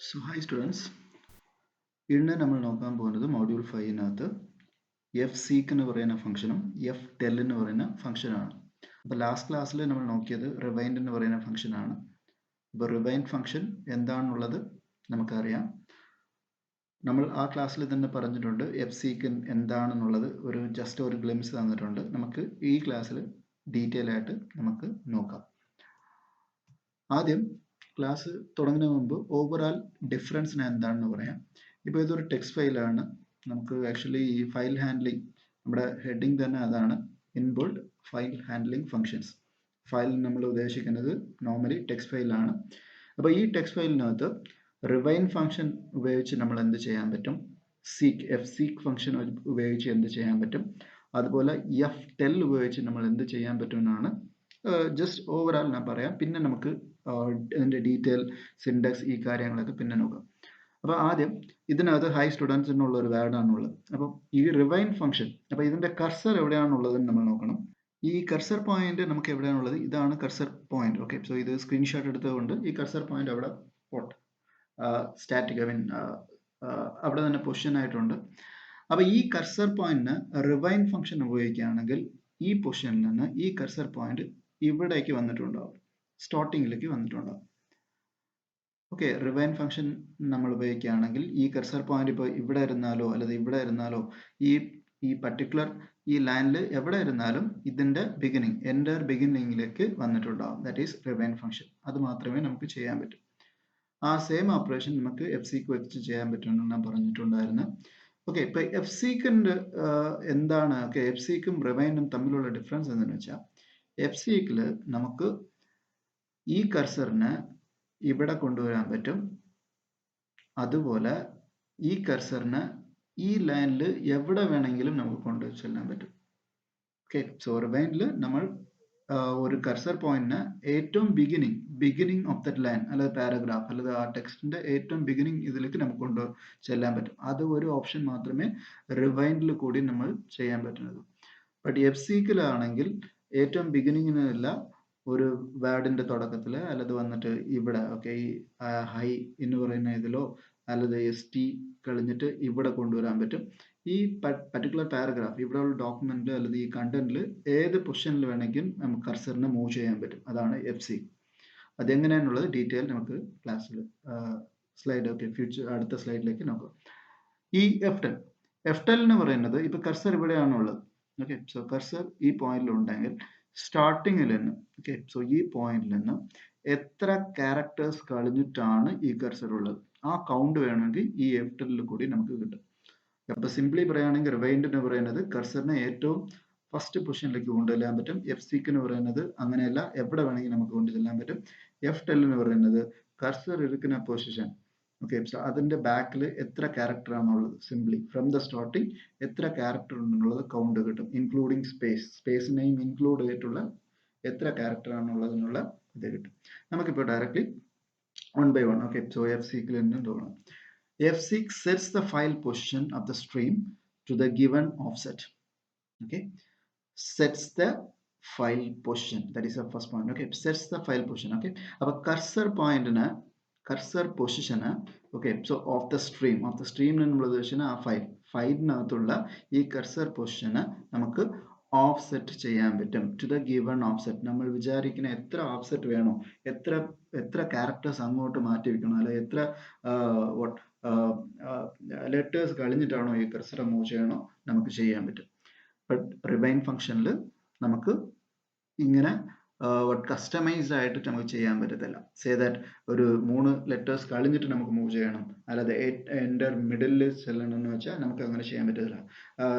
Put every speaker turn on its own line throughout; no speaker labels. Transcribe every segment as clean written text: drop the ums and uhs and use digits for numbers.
So, hi students. ഇന്ന് നമ്മൾ നോക്കാൻ പോകുന്നത് മൊഡ്യൂൾ 5-നകത്ത് എഫ് സീക്ക് എന്ന് പറയുന്ന ഫംഗ്ഷനും എഫ് ടെൽ എന്ന് പറയുന്ന ഫംഗ്ഷനാണ്. അപ്പോൾ ലാസ്റ്റ് ക്ലാസ്സിൽ നമ്മൾ നോക്കിയത് റിവൈൻഡ് എന്ന് പറയുന്ന ഫംഗ്ഷനാണ്. അപ്പോൾ റിവൈൻഡ് ഫംഗ്ഷൻ എന്താണെന്നുള്ളത് നമുക്കറിയാം. നമ്മൾ ആ ക്ലാസ്സിൽ തന്നെ പറഞ്ഞിട്ടുണ്ട് എഫ് സീക്ക് എന്താണെന്നുള്ളത് ജസ്റ്റ് ഒരു ഗ്ലിംസ് തന്നിട്ടുണ്ട്. നമുക്ക് ഈ ക്ലാസ്സിൽ ഡീറ്റെയിൽ ആയിട്ട് നമുക്ക് നോക്കാം. ആദ്യം ക്ലാസ് തുടങ്ങുന്നതിന് മുമ്പ് ഓവറാൾ ഡിഫറൻസിന് എന്താണെന്ന് പറയാം. ഇപ്പോൾ ഇതൊരു ടെക്സ്റ്റ് ഫയലാണ്. നമുക്ക് ആക്ച്വലി ഈ ഫയൽ ഹാൻഡ്ലിംഗ് നമ്മുടെ ഹെഡിങ് തന്നെ അതാണ്, inbuilt file handling functions. File നമ്മൾ ഉദ്ദേശിക്കുന്നത് നോർമലി ടെക്സ്റ്റ് ഫയലാണ്. അപ്പോൾ ഈ ടെക്സ്റ്റ് ഫയലിനകത്ത് റിവൈൻ ഫംഗ്ഷൻ ഉപയോഗിച്ച് നമ്മൾ എന്ത് ചെയ്യാൻ പറ്റും, എഫ് സീക്ക് ഫംഗ്ഷൻ ഉപയോഗിച്ച് എന്ത് ചെയ്യാൻ പറ്റും, അതുപോലെ എഫ് ടെൽ ഉപയോഗിച്ച് നമ്മൾ എന്ത് ചെയ്യാൻ പറ്റും എന്നാണ് ജസ്റ്റ് ഓവറാൾ ഞാൻ പറയാം. പിന്നെ നമുക്ക് ഇതിൻ്റെ ഡീറ്റെയിൽ സിൻഡെക്സ് ഈ കാര്യങ്ങളൊക്കെ പിന്നെ നോക്കാം. അപ്പോൾ ആദ്യം ഇതിനകത്ത് ഹൈ സ്റ്റുഡൻസ് എന്നുള്ള ഒരു വേർഡാണുള്ളത്. അപ്പോൾ ഈ റിവൈൻ ഫംഗ്ഷൻ, അപ്പോൾ ഇതിൻ്റെ കർസർ എവിടെയാണുള്ളതെന്ന് നമ്മൾ നോക്കണം. ഈ കർസർ പോയിന്റ് നമുക്ക് എവിടെയാണുള്ളത്, ഇതാണ് കർസർ പോയിന്റ്. ഓക്കെ, സോ ഇത് സ്ക്രീൻഷോട്ട് എടുത്തുകൊണ്ട് ഈ കർസർ പോയിന്റ് അവിടെ സ്റ്റാറ്റിക്, ഐ മീൻ അവിടെ തന്നെ പൊസിഷൻ ആയിട്ടുണ്ട്. അപ്പോൾ ഈ കർസർ പോയിന്റിന് റിവൈൻ ഫംഗ്ഷൻ ഉപയോഗിക്കുകയാണെങ്കിൽ ഈ പൊസിഷനിൽ നിന്ന് ഈ കർസർ പോയിന്റ് ഇവിടേക്ക് വന്നിട്ടുണ്ടാവും, സ്റ്റാർട്ടിങ്ങിലേക്ക് വന്നിട്ടുണ്ടാവും. ഓക്കെ, റിവൈൻ ഫംഗ്ഷൻ നമ്മൾ ഉപയോഗിക്കുകയാണെങ്കിൽ ഈ കർസർ പോയിന്റ് ഇപ്പോൾ ഇവിടെ ഇരുന്നാലോ അല്ലെങ്കിൽ ഇവിടെ ഇരുന്നാലോ ഈ പർട്ടിക്കുലർ ഈ ലൈനിൽ എവിടെ ഇരുന്നാലും ഇതിൻ്റെ ബിഗിനിങ് എൻ്റർ ബിഗിനിങ്ങിലേക്ക് വന്നിട്ടുണ്ടാവും. That is rewind function. അത് മാത്രമേ നമുക്ക് ചെയ്യാൻ പറ്റൂ. ആ സെയിം ഓപ്പറേഷൻ നമുക്ക് എഫ് സിക്ക് വെച്ച് ചെയ്യാൻ പറ്റുമെന്ന് ഞാൻ പറഞ്ഞിട്ടുണ്ടായിരുന്നു. ഓക്കെ, ഇപ്പോൾ എഫ് സീക്കിൻ്റെ എന്താണ്, ഓക്കെ, എഫ് സീക്കും റിവൈനും തമ്മിലുള്ള ഡിഫറൻസ് എന്താണെന്ന് വെച്ചാൽ, എഫ് സീക്കിൽ നമുക്ക് ഈ കർസറിനെ ഇവിടെ കൊണ്ടുവരാൻ പറ്റും, അതുപോലെ ഈ കർസറിനെ ഈ ലൈനിൽ എവിടെ വേണമെങ്കിലും നമുക്ക് കൊണ്ടു ചെല്ലാൻ പറ്റും. ഓക്കെ, സോ റിവൈൻഡിൽ നമ്മൾ ഒരു കർസർ പോയിന്റിന് ഏറ്റവും ബിഗിനിങ് ഓഫ് ദറ്റ് ലൈൻ അല്ലെങ്കിൽ പാരഗ്രാഫ് അല്ലെങ്കിൽ ആ ടെക്സ്റ്റിന്റെ ഏറ്റവും ബിഗിനിങ് ഇതിലേക്ക് നമുക്ക് കൊണ്ട് ചെല്ലാൻ പറ്റും. അത് ഒരു ഓപ്ഷൻ മാത്രമേ റിവൈൻഡിൽ കൂടി നമ്മൾ ചെയ്യാൻ പറ്റുന്നത്. ബട്ട് എഫ് സീക്കിലാണെങ്കിൽ ഏറ്റവും ബിഗിനിങ്ങിനല്ല, ഒരു വേർഡിന്റെ തുടക്കത്തിൽ അല്ലത് വന്നിട്ട് ഇവിടെ, ഓക്കെ, ഈ ഹൈ എന്ന് പറയുന്ന ഇതിലോ അല്ലത് എസ് ടി കളഞ്ഞിട്ട് ഇവിടെ കൊണ്ടുവരാൻ പറ്റും. ഈ പർട്ടിക്കുലർ പാരഗ്രാഫ് ഇവിടെ ഉള്ള ഡോക്യുമെന്റിൽ അല്ലെങ്കിൽ ഈ കണ്ടന്റിൽ ഏത് പൊസിഷനിൽ വേണമെങ്കിലും നമുക്ക് കർസറിനെ മൂവ് ചെയ്യാൻ പറ്റും. അതാണ് എഫ് സി. അതെങ്ങനെയാണുള്ളത് ഡീറ്റെയിൽ നമുക്ക് ക്ലാസ്സിൽ സ്ലൈഡ്, ഓക്കെ, അടുത്ത സ്ലൈഡിലേക്ക് നോക്കാം. ഈ എഫ് ടെൽ എന്ന് പറയുന്നത് ഇപ്പൊ കർസർ ഇവിടെയാണുള്ളത്. ഓക്കെ, സോ കർസർ ഈ പോയിന്റിൽ ഉണ്ടെങ്കിൽ സ്റ്റാർട്ടിങ്ങിൽ നിന്ന്, ഓക്കെ, സോ ഈ പോയിന്റിൽ നിന്ന് എത്ര ക്യാരക്ടേഴ്സ് കളഞ്ഞിട്ടാണ് ഈ കർസർ ഉള്ളത്, ആ കൗണ്ട് വേണമെങ്കിൽ ഈ എഫ് ടെല്ലിൽ കൂടി നമുക്ക് കിട്ടും. അപ്പൊ സിംപ്ലി പറയുകയാണെങ്കിൽ റിവൈൻഡ് എന്ന് പറയുന്നത് കർസറിനെ ഏറ്റവും ഫസ്റ്റ് പൊസിഷനിലേക്ക് കൊണ്ടുചെല്ലാൻ പറ്റും. എഫ് സീക്ക് എന്ന് പറയുന്നത് അങ്ങനെയല്ല, എവിടെ വേണമെങ്കിൽ നമുക്ക് കൊണ്ടുചെല്ലാൻ പറ്റും. എഫ് ടെൽ എന്ന് പറയുന്നത് കർസർ ഇരിക്കുന്ന പൊസിഷൻ, ഓക്കെ, സോ അതിന്റെ ബാക്കിൽ എത്ര ക്യാരക്ടർ ആണുള്ളത്, സിംപ്ലി ഫ്രം ദ സ്റ്റാർട്ടിങ് എത്ര ക്യാരക്ടർ ഉണ്ടെന്നുള്ളത് കൗണ്ട് കിട്ടും, ഇൻക്ലൂഡിങ് സ്പേസിനെയും ഇൻക്ലൂഡ് ചെയ്തിട്ടുള്ള എത്ര ക്യാരക്ടർ ആണുള്ളത് എന്നുള്ള ഇത് കിട്ടും. നമുക്കിപ്പോൾ directly one by one, okay, so F സീക്കിൽ നിന്ന് തോന്നാം. fseek sets the file position of the stream to the given offset. Okay, sets the file position, that is the first point. Okay, sets the file position. Okay, appo cursor position, okay, so of the stream എന്നുള്ളത് വെച്ചാൽ ആ ഫയലിനകത്തുള്ള ഈ cursor പൊസിഷന് നമുക്ക് offset ചെയ്യാൻ പറ്റും to the given offset. നമ്മൾ വിചാരിക്കുന്ന എത്ര ഓഫ്സെറ്റ് വേണോ, എത്ര ക്യാരക്ടേഴ്സ് അങ്ങോട്ട് മാറ്റി വെക്കണം, അല്ലെങ്കിൽ എത്ര ലെറ്റേഴ്സ് കഴിഞ്ഞിട്ടാണോ ഈ കർസർ മൂവ് ചെയ്യണോ നമുക്ക് ചെയ്യാൻ പറ്റും. ബട്ട് റിവൈൻ ഫംഗ്ഷനിൽ നമുക്ക് ഇങ്ങനെ കസ്റ്റമൈസ്ഡ് ആയിട്ട് നമുക്ക് ചെയ്യാൻ പറ്റത്തില്ല. സേ ദാറ്റ് ഒരു 3 ലെറ്റേഴ്സ് കഴിഞ്ഞിട്ട് നമുക്ക് മൂവ് ചെയ്യണം, അല്ലാതെ എൻ്റർ മിഡിലിൽ ചെല്ലണം എന്ന് വെച്ചാൽ നമുക്ക് അങ്ങനെ ചെയ്യാൻ പറ്റത്തില്ല.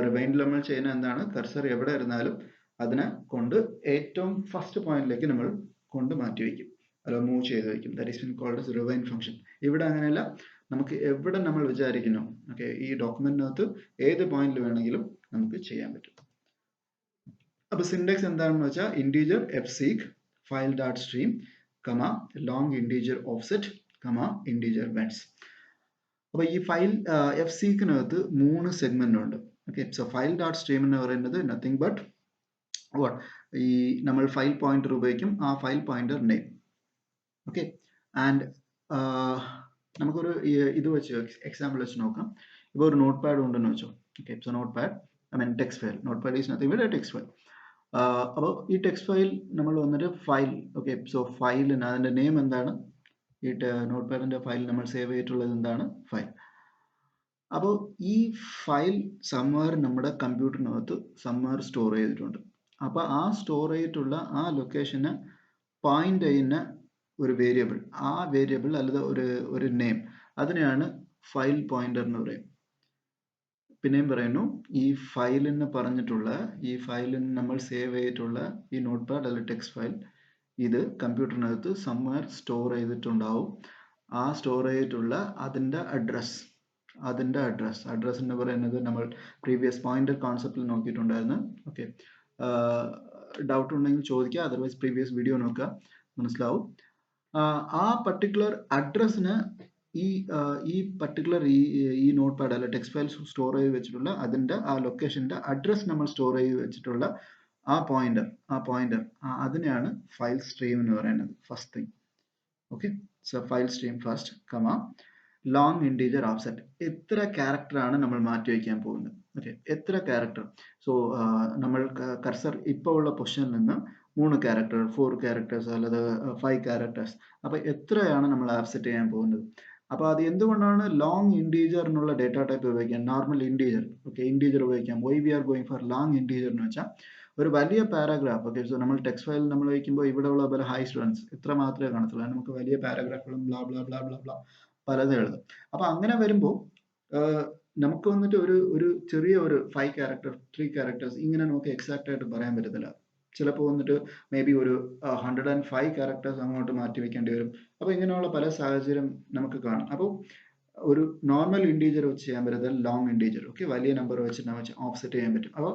റിവൈൻഡിൽ നമ്മൾ ചെയ്യുന്ന എന്താണ്, കർസർ എവിടെ ഇരുന്നാലും അതിനെ കൊണ്ട് ഏറ്റവും ഫസ്റ്റ് പോയിന്റിലേക്ക് നമ്മൾ കൊണ്ട് മാറ്റി വയ്ക്കും, അല്ല മൂവ് ചെയ്ത് വയ്ക്കും. That is called rewind function. ഇവിടെ അങ്ങനെയല്ല, നമുക്ക് എവിടെ നമ്മൾ വിചാരിക്കുന്നു, ഓക്കെ, ഈ ഡോക്യുമെന്റിനകത്ത് ഏത് പോയിന്റിൽ വേണമെങ്കിലും നമുക്ക് ചെയ്യാൻ പറ്റും. അപ്പോൾ സിൻഡെക്സ് എന്താണെന്ന് വെച്ചാൽ integer F seek file dot stream comma long integer offset comma integer whence. അപ്പോൾ ഈ ഫയൽ എഫ് സീക്കിനകത്ത് 3 സെഗ്മെന്റ് ഉണ്ട്. Okay, so file dot stream എന്ന് പറയുന്നത് നത്തിങ് ബട്ട് ഈ നമ്മൾ ഫയൽ പോയിന്റർ ഉപയോഗിക്കും, ആ file pointer name. Okay, and നമുക്കൊരു ഇത് വെച്ച് എക്സാമ്പിൾ വെച്ച് നോക്കാം. ഇപ്പോൾ ഒരു നോട്ട് പാഡ് ഉണ്ടെന്ന് വെച്ചോ. Okay, so note pad text file. Note pad is nothing but A text file. അപ്പോൾ ഈ ടെക്സ്റ്റ് ഫയൽ നമ്മൾ വന്നിട്ട് ഫയൽ. ഓക്കെ, സോ ഫയലിന് അതിൻ്റെ നെയിം എന്താണ്? ഈ നോട്ട് പാഡിൻ്റെ ഫയൽ നമ്മൾ സേവ് ചെയ്തിട്ടുള്ളത് എന്താണ്? ഫയൽ. അപ്പോൾ ഈ ഫയൽ സംവെയർ നമ്മുടെ കമ്പ്യൂട്ടറിനകത്ത് സംവെയർ സ്റ്റോർ ചെയ്തിട്ടുണ്ട്. അപ്പോൾ ആ സ്റ്റോർ ചെയ്തിട്ടുള്ള ആ ലൊക്കേഷന് പോയിന്റ് ചെയ്യുന്ന ഒരു വേരിയബിൾ, ആ വേരിയബിൾ അല്ലെങ്കിൽ ഒരു നെയിം, അതിനെയാണ് ഫയൽ പോയിന്റർ എന്ന് പറയും. പിന്നെയും പറയുന്നു, ഈ ഫയലിന് പറഞ്ഞിട്ടുള്ള, ഈ ഫയലിന് നമ്മൾ സേവ് ചെയ്തിട്ടുള്ള ഈ നോട്ട് പാഡ് അല്ലെങ്കിൽ ടെക്സ്റ്റ് ഫയൽ, ഇത് കമ്പ്യൂട്ടറിനകത്ത് സംവെയർ സ്റ്റോർ ചെയ്തിട്ടുണ്ടാവും. ആ സ്റ്റോർ ചെയ്തിട്ടുള്ള അതിൻ്റെ അഡ്രസ് എന്ന് പറയുന്നത് നമ്മൾ പ്രീവിയസ് പോയിന്റർ കോൺസെപ്റ്റിൽ നോക്കിയിട്ടുണ്ടായിരുന്നു. ഓക്കെ, ഡൗട്ട് ഉണ്ടെങ്കിൽ ചോദിക്കുക, അതർവൈസ് പ്രീവിയസ് വീഡിയോ നോക്കുക, മനസ്സിലാവും. ആ പർട്ടിക്കുലർ അഡ്രസ്സിന് ഈ പർട്ടിക്കുലർ ഈ നോട്ട് പാഡ് അല്ല ടെക്സ്റ്റ് ഫയൽ സ്റ്റോർ ചെയ്ത് വെച്ചിട്ടുള്ള അതിൻ്റെ ആ ലൊക്കേഷൻ്റെ അഡ്രസ് നമ്മൾ സ്റ്റോർ ചെയ്ത് വെച്ചിട്ടുള്ള ആ പോയിന്റർ അതിനെയാണ് ഫയൽ സ്ട്രീം എന്ന് പറയുന്നത്. First thing. Okay, so file stream first, കമാ ലോങ് ഇൻറ്റീജർ ഓഫ്സെറ്റ്. എത്ര ക്യാരക്ടർ ആണ് നമ്മൾ മാറ്റി വയ്ക്കാൻ പോകുന്നത്? ഓക്കെ, എത്ര ക്യാരക്ടർ? സോ നമ്മൾ കർസർ ഇപ്പോൾ ഉള്ള പൊസിഷനിൽ നിന്ന് 3 ക്യാരക്ടർ, 4 ക്യാരക്ടേഴ്സ് അല്ലെങ്കിൽ 5 ക്യാരക്ടേഴ്സ്. അപ്പോൾ എത്രയാണ് നമ്മൾ ഓഫ്സെറ്റ് ചെയ്യാൻ പോകുന്നത്? അപ്പോൾ അത് എന്തുകൊണ്ടാണ് ലോങ് ഇൻറ്റീജർ എന്നുള്ള ഡേറ്റ ടൈപ്പ് ഉപയോഗിക്കാം, നോർമൽ ഇൻറ്റീജർ. ഓക്കെ, ഇൻറ്റീജർ ഉപയോഗിക്കാം. Why we are going for long integer എന്ന് വെച്ചാൽ ഒരു വലിയ പാരാഗ്രാഫ്. ഓക്കെ, സോ നമ്മൾ ടെക്സ്റ്റ് ഫയൽ നമ്മൾ വയ്ക്കുമ്പോൾ ഇവിടെ ഉള്ള പോലെ ഹൈ സ്റ്റുഡൻസ് ഇത്ര മാത്രമേ കാണത്തുള്ളൂ. നമുക്ക് വലിയ പാരാഗ്രാഫുകളും blah blah blah blah blah പലതും എഴുതും. അപ്പോൾ അങ്ങനെ വരുമ്പോൾ നമുക്ക് വന്നിട്ട് ഒരു ചെറിയ ഒരു 5 ക്യാരക്ടർ, 3 ക്യാരക്ടേഴ്സ് ഇങ്ങനെ നമുക്ക് എക്സാക്റ്റ് ആയിട്ട് പറയാൻ പറ്റത്തില്ല. ചിലപ്പോൾ വന്നിട്ട് മേ ബി ഒരു 105 ക്യാരക്ടേഴ്സ് അങ്ങോട്ട് മാറ്റി വെക്കേണ്ടി വരും. അപ്പോൾ ഇങ്ങനെയുള്ള പല സാഹചര്യം നമുക്ക് കാണും. അപ്പോൾ ഒരു നോർമൽ ഇൻറ്റീജർ വെച്ച് ചെയ്യാൻ പറ്റത്തില്ല, ലോങ് ഇൻറ്റീജർ. ഓക്കെ, വലിയ നമ്പർ വെച്ച് ഓഫ്സെറ്റ് ചെയ്യാൻ പറ്റും. അപ്പോൾ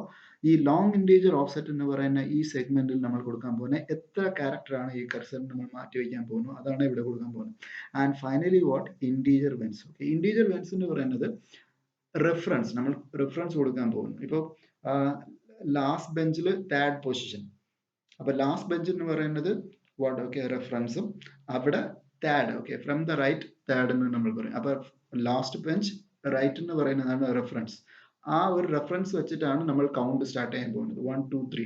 ഈ ലോങ് ഇൻറ്റീജർ ഓഫ്സെറ്റ് എന്ന് പറയുന്ന ഈ സെഗ്മെന്റിൽ നമ്മൾ കൊടുക്കാൻ പോകുന്നത് എത്ര ക്യാരക്ടറാണ് ഈ കർസറിൽ നമ്മൾ മാറ്റി വയ്ക്കാൻ പോകുന്നു, അതാണ് ഇവിടെ കൊടുക്കാൻ പോകുന്നത്. And finally what? Integer vents. Okay, integer vents എന്ന് പറയുന്നത് റെഫറൻസ്, നമ്മൾ റെഫറൻസ് കൊടുക്കാൻ പോകുന്നു. ഇപ്പോൾ ലാസ്റ്റ് ബെഞ്ചിൽ തേർഡ് പൊസിഷൻ. അപ്പോൾ ലാസ്റ്റ് ബെഞ്ച് എന്ന് പറയുന്നത് വാട്ട്? ഓക്കെ, റെഫറൻസും അവിടെ third. Okay, from the right third എന്ന് നമ്മൾ പറയും. അപ്പോൾ ലാസ്റ്റ് ബെഞ്ച് റൈറ്റ് എന്ന് പറയുന്നതാണ് റെഫറൻസ്. ആ ഒരു റെഫറൻസ് വെച്ചിട്ടാണ് നമ്മൾ കൗണ്ട് സ്റ്റാർട്ട് ചെയ്യാൻ പോകുന്നത്. 1 2 3.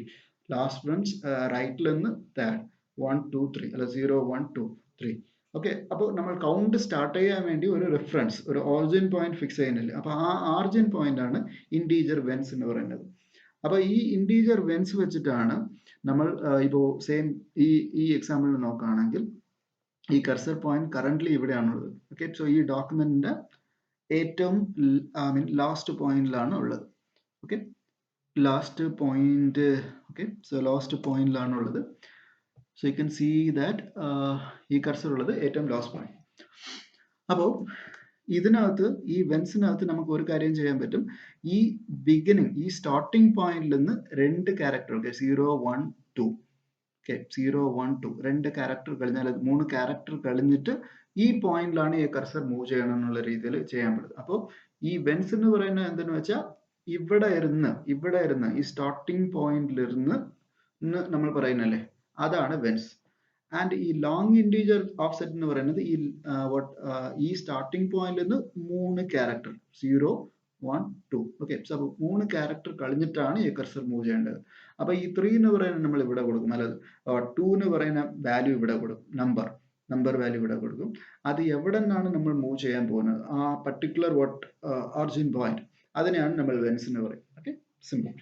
ലാസ്റ്റ് ബെഞ്ച് റൈറ്റിൽ നിന്ന് തേർഡ്. 1 2 3 അല്ല 0 1 2 3. ഓക്കെ, അപ്പോൾ നമ്മൾ കൗണ്ട് സ്റ്റാർട്ട് ചെയ്യാൻ വേണ്ടി ഒരു റെഫറൻസ്, ഒരു ഓറിജിൻ പോയിന്റ് ഫിക്സ് ചെയ്യുന്നില്ല. അപ്പോൾ ആ ഓറിജിൻ പോയിന്റ് ആണ് ഇൻറ്റീജർ വെൻസ് എന്ന് പറയുന്നത്. അപ്പോൾ ഈ ഇൻറ്റീജർ വെൻസ് വെച്ചിട്ടാണ് നമ്മൾ ഇപ്പോൾ സെയിം ഈ എക്സാമ്പിളിൽ നോക്കുകയാണെങ്കിൽ ഈ കർസർ പോയിന്റ് കറന്റ്ലി ഇവിടെയാണുള്ളത്. ഓക്കെ, സോ ഈ ഡോക്യുമെന്റിന്റെ ഏറ്റവും ലാസ്റ്റ് പോയിന്റിലാണ് ഉള്ളത്. Okay, last point. Okay, so last പോയിന്റിലാണ് ഉള്ളത്. So you can see that ഈ കർസർ ഉള്ളത് ഏറ്റവും ലാസ്റ്റ് പോയിന്റ്. അപ്പോൾ ഇതിനകത്ത് ഈ വെൻസിനകത്ത് നമുക്ക് ഒരു കാര്യം ചെയ്യാൻ പറ്റും. ഈ ബിഗിനിങ്, ഈ സ്റ്റാർട്ടിംഗ് പോയിന്റിൽ നിന്ന് 2 ക്യാരക്ടർ, ഓക്കെ 0 1 2, ഓക്കെ 0 1 2 2 ക്യാരക്ടർ കഴിഞ്ഞാൽ 3 ക്യാരക്ടർ കഴിഞ്ഞിട്ട് ഈ പോയിന്റിലാണ് ഈ കർസർ മൂവ് ചെയ്യണം എന്നുള്ള രീതിയിൽ ചെയ്യാൻ പറ്റും. അപ്പോൾ ഈ വെൻസ് എന്ന് പറയുന്നത് എന്തെന്ന് വെച്ചാൽ ഇവിടെ ഇരുന്ന് ഈ സ്റ്റാർട്ടിംഗ് പോയിന്റിലിരുന്ന് നമ്മൾ പറയുന്നല്ലേ, അതാണ് വെൻസ്. ആൻഡ് ഈ ലോങ് ഇൻറ്റീജർ ഓഫ്സെറ്റ് എന്ന് പറയുന്നത് ഈ സ്റ്റാർട്ടിംഗ് പോയിന്റിൽ നിന്ന് 3 ക്യാരക്ടർ 0 1 2. ഓക്കെ, സോ 3 ക്യാരക്ടർ കഴിഞ്ഞിട്ടാണ് ഈ കർസർ മൂവ് ചെയ്യേണ്ടത്. അപ്പോൾ ഈ 3 എന്ന് പറയുന്നത് നമ്മൾ ഇവിടെ കൊടുക്കും, അല്ലാതെ 2 എന്ന് പറയുന്ന വാല്യൂ ഇവിടെ കൊടുക്കും, നമ്പർ വാല്യൂ ഇവിടെ കൊടുക്കും. അത് എവിടെ നിന്നാണ് നമ്മൾ മൂവ് ചെയ്യാൻ പോകുന്നത്, ആ പർട്ടിക്കുലർ ഒറിജിൻ പോയിന്റ്, അതിനെയാണ് നമ്മൾ വെൻസ് എന്ന് പറയും. Okay, simple.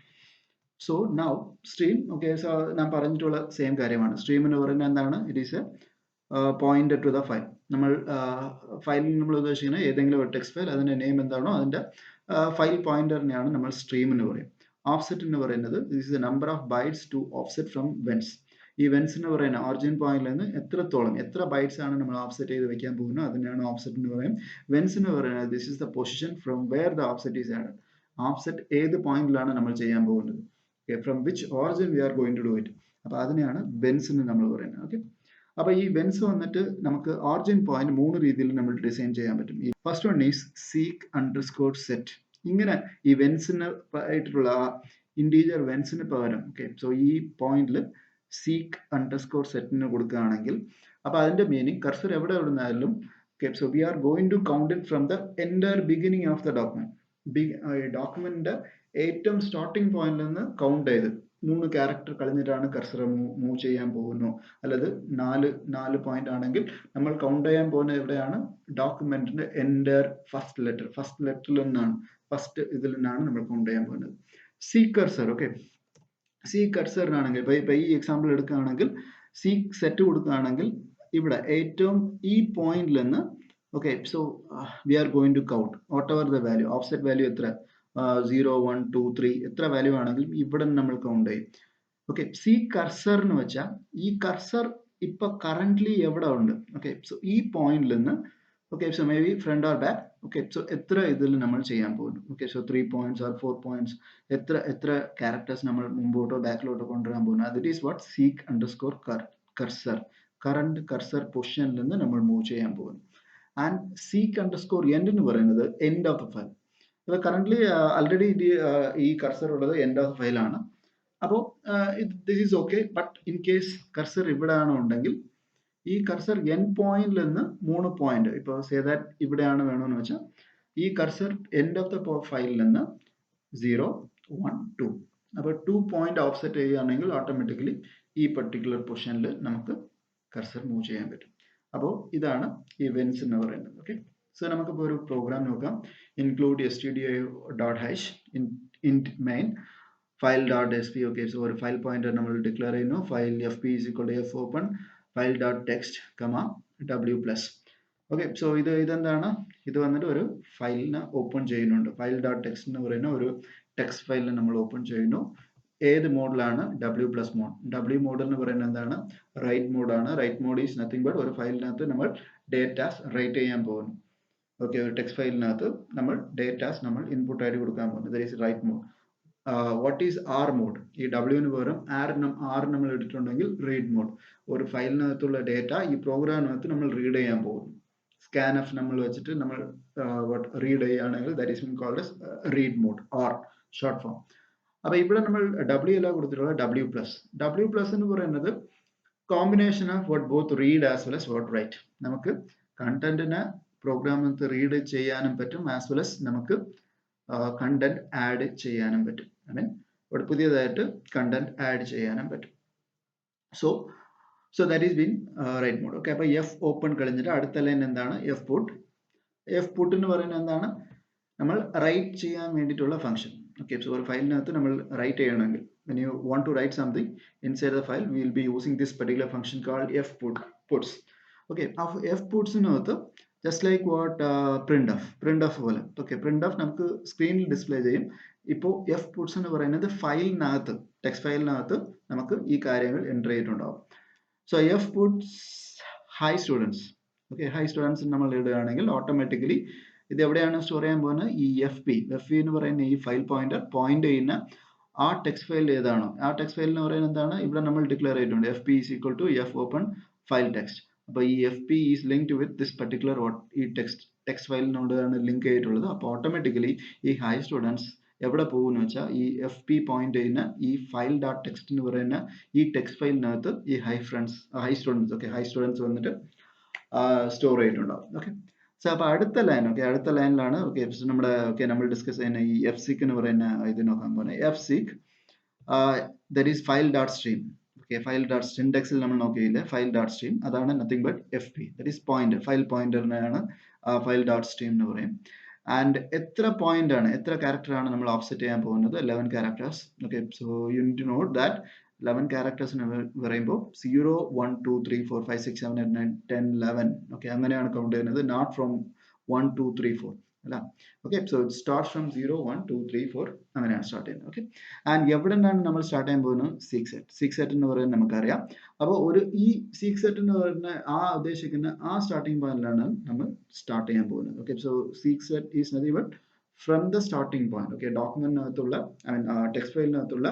So now stream. Okay, so ഞാൻ പറഞ്ഞിട്ടുള്ള സെയിം കാര്യമാണ്. സ്ട്രീം എന്ന് പറയുന്നത് എന്താണ്? It is a pointer to the file. നമ്മൾ ഫയലിൽ നമ്മൾ ഉദ്ദേശിക്കുന്നത് ഏതെങ്കിലും ഒരു ടെക്സ്റ്റ് ഫയൽ, അതിന്റെ നെയിം എന്താണോ അതിന്റെ ഫയൽ പോയിന്ററിനെയാണ് നമ്മൾ സ്ട്രീം എന്ന് പറയും. ഓഫ്സെറ്റ് എന്ന് പറയുന്നത് this is number of bytes to offset from whence. ഈ വെൻസ് എന്ന് പറയുന്ന ഒറിജിൻ പോയിന്റിൽ നിന്ന് എത്ര ബൈറ്റ്സ് ആണ് നമ്മൾ ഓഫ്സെറ്റ് ചെയ്ത് വെക്കാൻ പോകുന്നത്, അതിനാണ് ഓഫ്സെറ്റ് എന്ന് പറയും. വെൻസ് എന്ന് പറയുന്നത് this is the position from where the offset is added. Offset ഏത് പോയിന്റിലാണ് നമ്മൾ ചെയ്യാൻ പോകുന്നത്, from which origin we are going to do it. അപ്പോൾ അതിനെയാണ് വെൻസ് എന്ന് നമ്മൾ പറയുന്നത്. ഓക്കെ, അപ്പോൾ ഈ വെൻസ് വന്നിട്ട് നമുക്ക് ഓറിജിൻ പോയിന്റ് 3 രീതിയിൽ നമ്മൾ ഡിസൈൻ ചെയ്യാൻ പറ്റും. ഈ first one is seek underscore set. ഇങ്ങനെ ഈ വെൻസിന് ആയിട്ടുള്ള ഇൻറ്റീജർ വെൻസിന് പകരം, ഓക്കെ, സോ ഈ പോയിന്റിൽ സീക്ക് അണ്ടർസ്കോർ സെറ്റിന് കൊടുക്കുകയാണെങ്കിൽ അപ്പോൾ അതിന്റെ മീനിങ് കർസർ എവിടെ ഇടുന്നാലും Okay, so we are going to count it from the entire beginning of the document. ഡോക്യുമെന്റിന്റെ ഏറ്റവും സ്റ്റാർട്ടിംഗ് പോയിന്റിൽ നിന്ന് കൗണ്ട് ചെയ്ത് 3 ക്യാരക്ടർ കളഞ്ഞിട്ടാണ് കർസർ മൂവ് ചെയ്യാൻ പോകുന്നു, അല്ലെങ്കിൽ നാല് പോയിന്റ് ആണെങ്കിൽ നമ്മൾ കൗണ്ട് ചെയ്യാൻ പോകുന്നത് എവിടെയാണ്? ഡോക്യുമെന്റിന്റെ എൻ്റയർ ഫസ്റ്റ് ലെറ്ററിൽ നിന്നാണ്, ഫസ്റ്റ് ഇതിൽ നിന്നാണ് നമ്മൾ കൗണ്ട് ചെയ്യാൻ പോകുന്നത്. സി കർസർ, ഓക്കെ, സി കർസറിനാണെങ്കിൽ ഇപ്പൊ ഈ എക്സാമ്പിൾ എടുക്കുകയാണെങ്കിൽ സി സെറ്റ് കൊടുക്കുകയാണെങ്കിൽ ഇവിടെ ഏറ്റവും ഈ പോയിന്റിൽ നിന്ന്, okay, so we are going to count whatever the value, offset value എത്ര 0 1 2 3 എത്ര വാല്യൂ ആണെങ്കിലും ഇവിടെ നമ്മൾ കൗണ്ട് ചെയ്യും. ഓക്കെ, സി കർസർ എന്ന് വെച്ചാൽ ഈ കർസർ ഇപ്പൊ കറന്റ്ലി എവിടെ ഉണ്ട്? ഓക്കെ, സോ ഈ പോയിന്റിൽ നിന്ന്, okay, so maybe front or back, okay, so എത്ര ഇതിൽ നമ്മൾ ചെയ്യാൻ പോകുന്നു? Okay, so 3 points or 4 points, എത്ര ക്യാരക്ടേഴ്സ് നമ്മൾ മുമ്പോട്ടോ ബാക്കിലോട്ടോ കൊണ്ടുവരാൻ പോകുന്നു? That is what seek underscore cursor, current cursor പൊസിഷനിൽ നിന്ന് നമ്മൾ മൂവ് ചെയ്യാൻ പോകുന്നു. ആൻഡ് സീക്ക് അണ്ടർസ്കോർ എൻഡ് എന്ന് പറയുന്നത് എൻഡ് ഓഫ് ദ ഫയൽ. അപ്പോൾ കറന്റ്ലി ആൾറെഡി ഈ കർസർ ഉള്ളത് എൻഡ് ഓഫ് ദ ഫയൽ ആണ്. അപ്പോൾ this is okay, but in case cursor ഇവിടെ ആണോ ഉണ്ടെങ്കിൽ ഈ കർസർ എൻഡ് പോയിന്റിൽ നിന്ന് 3 പോയിന്റ്, ഇപ്പോൾ സേ ദാറ്റ് ഇവിടെയാണ് വേണമെന്ന് വെച്ചാൽ ഈ കർസർ എൻഡ് ഓഫ് ദ ഫയലിൽ നിന്ന് 0 1 2, അപ്പോൾ 2 പോയിന്റ് ഓഫ്സെറ്റ് ചെയ്യുകയാണെങ്കിൽ ഓട്ടോമാറ്റിക്കലി ഈ പെർട്ടിക്കുലർ പൊസിഷനിൽ നമുക്ക് കർസർ മൂവ് ചെയ്യാൻ പറ്റും. അപ്പോൾ ഇതാണ് ഇവന്റ്സ് എന്ന് പറയുന്നത്. ഓക്കെ, സോ നമുക്കിപ്പോൾ ഒരു പ്രോഗ്രാം നോക്കാം. Include stdio.h int main file.sp. Okay, so ഒരു ഫയൽ പോയിന്റർ നമ്മൾ ഡിക്ലെയർ ചെയ്യുന്നു. File fp f open file.text, w+. Okay, so ഇതെന്താണ്? ഇത് വന്നിട്ട് ഒരു ഫയലിനെ ഓപ്പൺ ചെയ്യുന്നുണ്ട്. file.text എന്ന് പറയുന്ന ഒരു ടെക്സ്റ്റ് ഫയലിനെ നമ്മൾ ഓപ്പൺ ചെയ്യുന്നു. ഏത് മോഡിലാണ്? W+ mode. W മോഡ് എന്ന് പറയുന്നത് എന്താണ്? റൈറ്റ് മോഡാണ്. Write mode is nothing but ഒരു ഫയലിനകത്ത് നമ്മൾ ഡേറ്റാസ് റൈറ്റ് ചെയ്യാൻ പോകുന്നു. ഓക്കെ, ഒരു ടെക്സ്റ്റ് ഫയലിനകത്ത് നമ്മൾ ഡേറ്റാസ് നമ്മൾ ഇൻപുട്ട് ആയിട്ട് കൊടുക്കാൻ പോകുന്നു. That is write mode. What is R mode? ഈ ഡബ്ല്യുവിന് പകരം ആർ നമ്മൾ എടുത്തിട്ടുണ്ടെങ്കിൽ റീഡ് മോഡ്. ഒരു ഫയലിനകത്തുള്ള ഡേറ്റ ഈ പ്രോഗ്രാമിനകത്ത് നമ്മൾ റീഡ് ചെയ്യാൻ പോകുന്നു. സ്കാൻഎഫ് നമ്മൾ വെച്ചിട്ട് നമ്മൾ റീഡ് ചെയ്യുകയാണെങ്കിൽ that is called as read mode or short form. അപ്പൊ ഇവിടെ നമ്മൾ W കൊടുത്തിട്ടുള്ളത് W+. എന്ന് പറയുന്നത് combination of what both read as well as what write. നമുക്ക് കണ്ടന്റിനെ പ്രോഗ്രാമിനകത്ത് റീഡ് ചെയ്യാനും പറ്റും, ആസ് വെൽ as നമുക്ക് കണ്ടന്റ് ആഡ് ചെയ്യാനും പറ്റും. ഐ മീൻ ഇവിടെ പുതിയതായിട്ട് കണ്ടന്റ് ആഡ് ചെയ്യാനും പറ്റും. So that is been write mode. Okay, അപ്പൊ എഫ് ഓപ്പൺ കളഞ്ഞിട്ട് അടുത്ത ലൈൻ എന്താണ്? എഫ് പുട്ട് എന്ന് പറയുന്നത് എന്താണ്? നമ്മൾ റൈറ്റ് ചെയ്യാൻ വേണ്ടിയിട്ടുള്ള ഫംഗ്ഷൻ. Okay, so ഒരു ഫയലിനകത്ത് നമ്മൾ റൈറ്റ് ചെയ്യണമെങ്കിൽ when you want to write something inside the file, we will be using this particular function called fputs. Okay, fputsനകത്ത് just like what printf പോലെ. Okay, printf നമുക്ക് സ്ക്രീനിൽ ഡിസ്പ്ലേ ചെയ്യും. ഇപ്പോൾ fputs എന്ന് പറയുന്നത് ഫയലിനകത്ത്, ടെക്സ്റ്റ് ഫയലിനകത്ത് നമുക്ക് ഈ കാര്യങ്ങൾ എൻ്റർ ചെയ്തിട്ടുണ്ടാവും. So fputs hi students. Okay, hi students നമ്മൾ ഇടുകയാണെങ്കിൽ ഓട്ടോമാറ്റിക്കലി ഇത് എവിടെയാണ് സ്റ്റോർ ചെയ്യാൻ പോകുന്നത്? ഈ എഫ് പി എന്ന് പറയുന്ന ഈ ഫയൽ പോയിന്റർ പോയിന്റ് ചെയ്യുന്ന ആ ടെക്സ്റ്റ് ഫയൽ ഏതാണോ ആ ടെക്സ്റ്റ് ഫയൽ എന്ന് പറയുന്നത് എന്താണ്? ഇവിടെ നമ്മൾ ഡിക്ലെയർ ചെയ്തിട്ടുണ്ട് fp = f open file text. അപ്പോൾ ഈ fp is linked with this particular ഈ ടെക്സ്റ്റ് ഫയലിനോടാണ് ലിങ്ക് ചെയ്തിട്ടുള്ളത്. അപ്പോൾ ഓട്ടോമാറ്റിക്കലി ഈ ഹൈ സ്റ്റുഡൻസ് എവിടെ പോകുമെന്ന് വെച്ചാൽ ഈ fp പോയിന്റ് ചെയ്യുന്ന ഈ file.text എന്ന് പറയുന്ന ഈ ടെക്സ്റ്റ് ഫയലിനകത്ത് ഈ high students okay high students വന്നിട്ട് സ്റ്റോർ ചെയ്തിട്ടുണ്ടാവും. ഓക്കെ, സോ അപ്പോൾ അടുത്ത ലൈനിലാണ് നമ്മൾ ഡിസ്കസ് ചെയ്യുന്ന ഈ fseek എന്ന് പറയുന്ന ഇത് നോക്കാൻ പോകുന്നത്. fseek that is file.stream. Okay, ഫയൽ.സിൻഡെക്സിൽ നമ്മൾ നോക്കിയില്ലേ, file.stream അതാണ് nothing but fp, that is pointer, file പോയിന്ററിനെയാണ് file.stream എന്ന് പറയും. ആൻഡ് എത്ര ക്യാരക്ടർ ആണ് നമ്മൾ ഓഫ്സെറ്റ് ചെയ്യാൻ പോകുന്നത്? 11 characters. Okay, so you need to note that 11 characters എന്ന് പറയുമ്പോൾ 0 1 2 3 4 5 6 7 8 9 10 11. ഓക്കെ, അങ്ങനെയാണ് കൗണ്ട് ചെയ്യുന്നത്, നോട്ട് ഫ്രോം 1 2 3 4 അല്ല. Okay, so it start from 0 1 2 3 4 അങ്ങനെയാണ് സ്റ്റാർട്ട് ചെയ്യുന്നത്. ഓക്കെ, ആൻഡ് എവിടെ നിന്നാണ് നമ്മൾ സ്റ്റാർട്ട് ചെയ്യാൻ പോകുന്നത്? സീക്ക് സെറ്റ് എന്ന് പറയുന്നത് നമുക്കറിയാം. അപ്പോൾ ഈ സീക്ക് സെറ്റ് എന്ന് പറയുന്ന ഉദ്ദേശിക്കുന്ന സ്റ്റാർട്ടിംഗ് പോയിന്റിലാണ് നമ്മൾ സ്റ്റാർട്ട് ചെയ്യാൻ പോകുന്നത്. Okay, so seek set is nothing but from the starting point. Okay, ഡോക്യുമെന്റിനകത്തുള്ള ടെക്സ്റ്റ് ഫയലിനകത്തുള്ള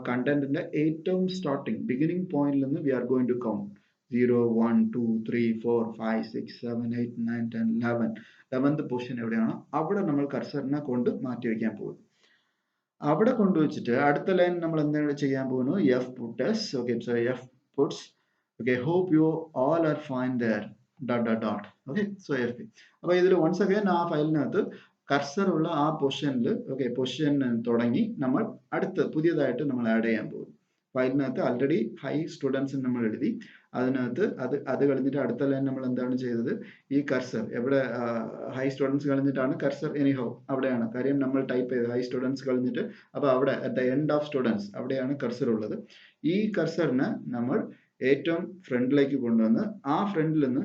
കണ്ടന്റിന്റെ ഏറ്റവും സ്റ്റാർട്ടിംഗ് ബിഗിനിങ് പോയിന്റിൽ നിന്ന് we are going to count 0 1 2 3 4 5 6 7 8 9 10 11. 11th position എവിടെയാണോ അവിടെ നമ്മൾ കർസറിനെ കൊണ്ട് മാറ്റി വയ്ക്കാൻ പോകും. അവിടെ കൊണ്ടുവച്ചിട്ട് അടുത്ത ലൈൻ നമ്മൾ എന്താണ് ചെയ്യാൻ പോകുന്നു? fputs. Okay, so fputs. Okay, hope you all are fine there. dot. Okay, so FP. അപ്പോൾ ഇതിൽ once again ആ ഫയലിനകത്ത് കർസർ ഉള്ള ആ പൊസിഷനിൽ പൊസിഷൻ തുടങ്ങി നമ്മൾ അടുത്ത് പുതിയതായിട്ട് നമ്മൾ ആഡ് ചെയ്യാൻ പോകും. ഫയലിനകത്ത് ആൾറെഡി ഹൈ സ്റ്റുഡൻസ് നമ്മൾ എഴുതി, അതിനകത്ത് അത് കളഞ്ഞിട്ട് അടുത്ത ലൈൻ നമ്മൾ എന്താണ് ചെയ്തത്, ഈ കർസർ എവിടെ ഹൈ സ്റ്റുഡൻസ് കളഞ്ഞിട്ടാണ് കർസർ എനിഹൗ അവിടെയാണ് കാര്യം നമ്മൾ ടൈപ്പ് ചെയ്ത് ഹൈ സ്റ്റുഡൻസ് കളഞ്ഞിട്ട്, അപ്പോൾ അവിടെ at the end of students അവിടെയാണ് കർസർ ഉള്ളത്. ഈ കർസറിനെ നമ്മൾ ഏറ്റവും ഫ്രണ്ടിലേക്ക് കൊണ്ടുവന്ന് ആ ഫ്രണ്ടിൽ നിന്ന്